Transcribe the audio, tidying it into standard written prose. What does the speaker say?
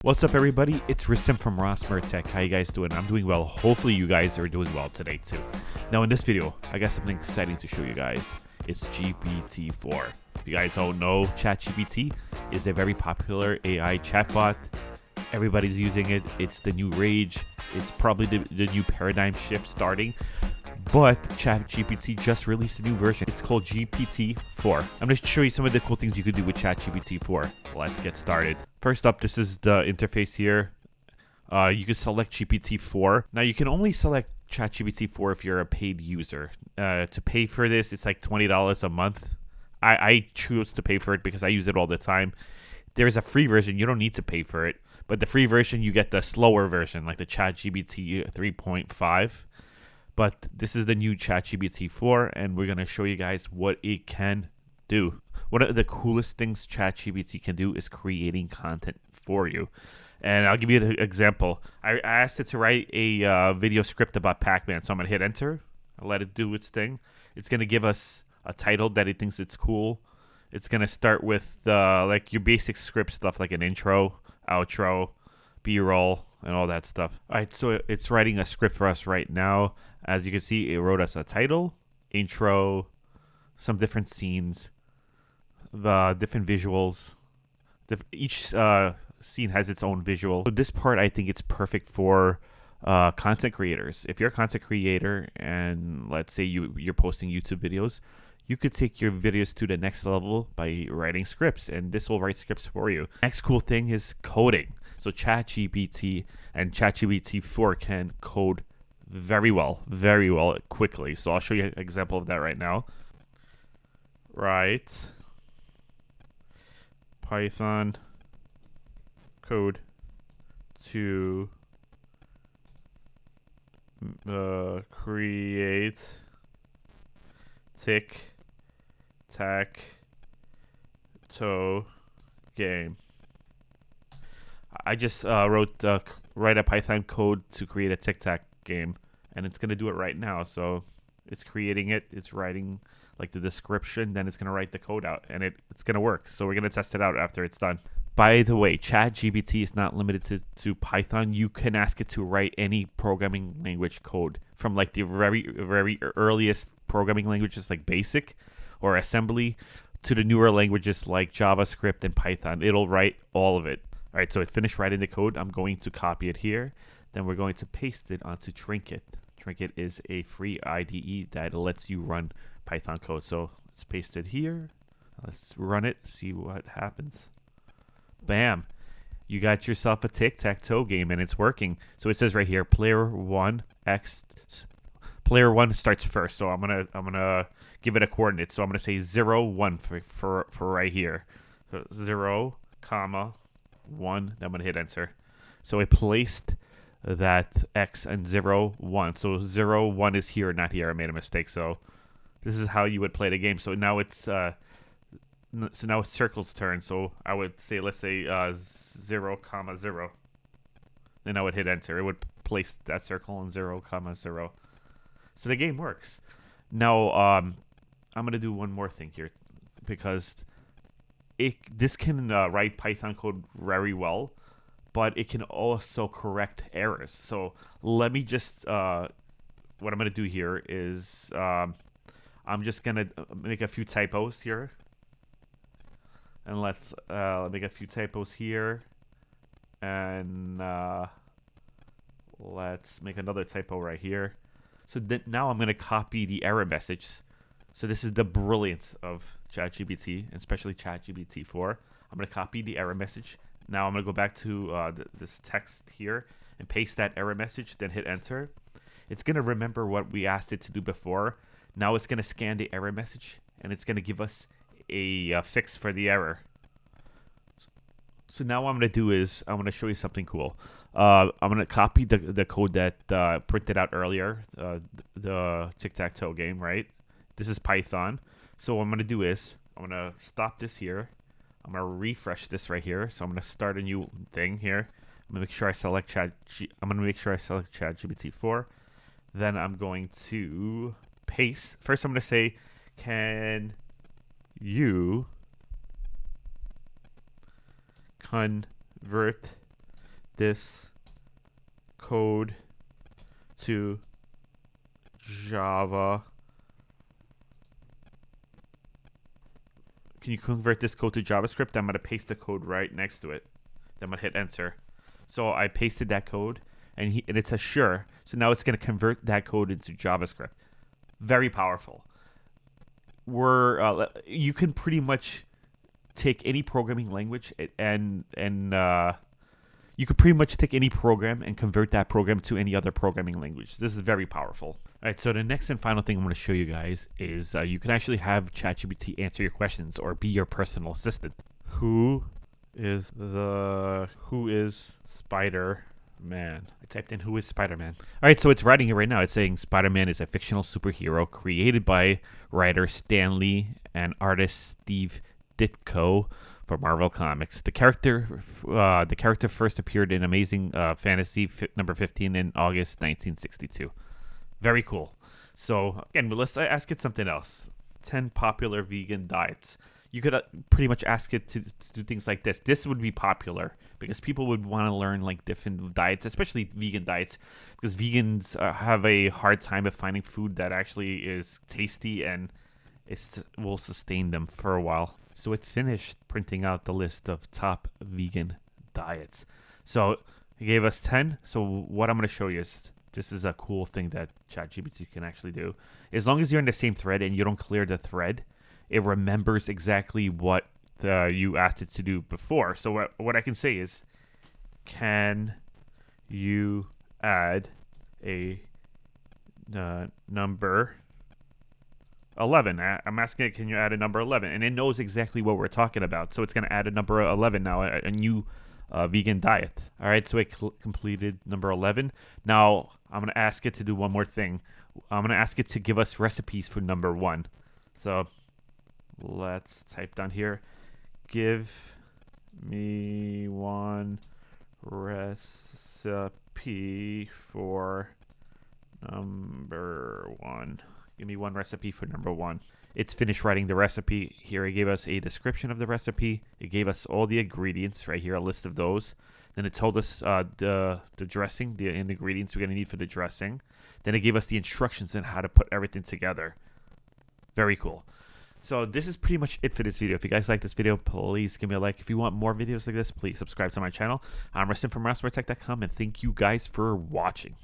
What's up, everybody? It's Rissim from Ross Tech. How you guys doing? I'm doing well. Hopefully you guys are doing well today too. Now in this video, I got something exciting to show you guys. It's GPT-4. If you guys don't know, ChatGPT is a very popular AI chatbot. Everybody's using it. It's the new rage. It's probably the new paradigm shift starting. But ChatGPT just released a new version. It's called GPT-4. I'm going to show you some of the cool things you can do with ChatGPT-4. Let's get started. First up, this is the interface here. You can select GPT-4. Now, you can only select ChatGPT-4 if you're a paid user. To pay for this, it's like $20 a month. I choose to pay for it because I use it all the time. There's a free version. You don't need to pay for it. But the free version, you get the slower version, like the ChatGPT 3.5. But this is the new ChatGPT 4, and we're going to show you guys what it can do. One of the coolest things ChatGPT can do is creating content for you. And I'll give you an example. I asked it to write a video script about Pac-Man, so I'm going to hit enter. I'll let it do its thing. It's going to give us a title that it thinks it's cool. It's going to start with like your basic script stuff, like an intro, outro, B-roll, and all that stuff. All right, so it's writing a script for us right now. As you can see, it wrote us a title, intro, some different scenes, the different visuals. Each scene has its own visual. So this part, I think it's perfect for content creators. If you're a content creator and let's say you're posting YouTube videos, you could take your videos to the next level by writing scripts, and this will write scripts for you. Next cool thing is coding. So ChatGPT and ChatGPT 4 can code very well, quickly. So I'll show you an example of that right now. Right. Python code to create tic-tac-toe game. I just wrote write a Python code to create a tic-tac game, and it's going to do it right now. So it's creating it, it's writing like the description, then it's going to write the code out, and it's going to work. So we're going to test it out after it's done. By the way, ChatGPT is not limited to Python. You can ask it to write any programming language code, from like the very earliest programming languages like BASIC or assembly to the newer languages like JavaScript and Python. It'll write all of it. All right, so it finished writing the code. I'm going to copy it here. Then we're going to paste it onto Trinket. Trinket is a free IDE that lets you run Python code. So let's paste it here. Let's run it, see what happens. Bam. You got yourself a tic-tac-toe game, and it's working. So it says right here, player one starts first. So I'm gonna give it a coordinate. So I'm gonna say 0, 1 for right here. So 0, comma 1. Then I'm gonna hit enter. So it placed that X and 0, 1. So 0, 1 is here, not here. I made a mistake. So this is how you would play the game. So now it's Circle's turn. So I would say, let's say 0, comma 0. Then I would hit enter. It would place that circle in 0, comma 0. So the game works. Now I'm gonna do one more thing here, because this can write Python code very well, but it can also correct errors. So let me just, what I'm going to do here is I'm just going to make a few typos here. And let's make a few typos here. And let's make another typo right here. So now I'm going to copy the error message. So this is the brilliance of ChatGPT, and especially ChatGPT 4. I'm going to copy the error message. Now I'm going to go back to this text here and paste that error message, then hit enter. It's going to remember what we asked it to do before. Now it's going to scan the error message, and it's going to give us a fix for the error. So now what I'm going to do is I'm going to show you something cool. I'm going to copy the code that printed out earlier, the tic-tac-toe game, right? This is Python. So what I'm going to do is I'm going to stop this here. I'm going to refresh this right here. So I'm going to start a new thing here. I'm going to make sure I select ChatGPT 4. Then I'm going to paste. First I'm going to say, can you convert this code to Java. Can you convert this code to JavaScript? I'm going to paste the code right next to it. Then I'm going to hit enter. So I pasted that code, and it says sure. So now it's going to convert that code into JavaScript. Very powerful. You can pretty much take any programming language and you could pretty much take any program and convert that program to any other programming language. This is very powerful. All right, so the next and final thing I'm going to show you guys is you can actually have ChatGPT answer your questions or be your personal assistant. Who is Spider-Man? I typed in who is Spider-Man. All right, so it's writing it right now. It's saying Spider-Man is a fictional superhero created by writer Stan Lee and artist Steve Ditko for Marvel Comics. The character first appeared in Amazing Fantasy number 15 in August 1962. Very cool. So again, let's ask it something else. 10 popular vegan diets. You could pretty much ask it to do things like this. This would be popular because people would want to learn like different diets, especially vegan diets, because vegans have a hard time of finding food that actually is tasty and will sustain them for a while. So it finished printing out the list of top vegan diets. So it gave us 10. So what I'm going to show you is, this is a cool thing that ChatGPT can actually do. As long as you're in the same thread and you don't clear the thread, it remembers exactly what you asked it to do before. So what I can say is, can you add a number 11? I'm asking it, can you add a number 11? And it knows exactly what we're talking about. So it's going to add a number 11 now, a new vegan diet. All right, so it completed number 11. Now I'm going to ask it to do one more thing. I'm going to ask it to give us recipes for number 1. So let's type down here, give me one recipe for number 1. Give me one recipe for number 1. It's finished writing the recipe. Here it gave us a description of the recipe. It gave us all the ingredients right here, a list of those. Then it told us the dressing, the ingredients we're going to need for the dressing. Then it gave us the instructions on how to put everything together. Very cool. So this is pretty much it for this video. If you guys like this video, please give me a like. If you want more videos like this, please subscribe to my channel. I'm Rustin from RossWareTech.com, and thank you guys for watching.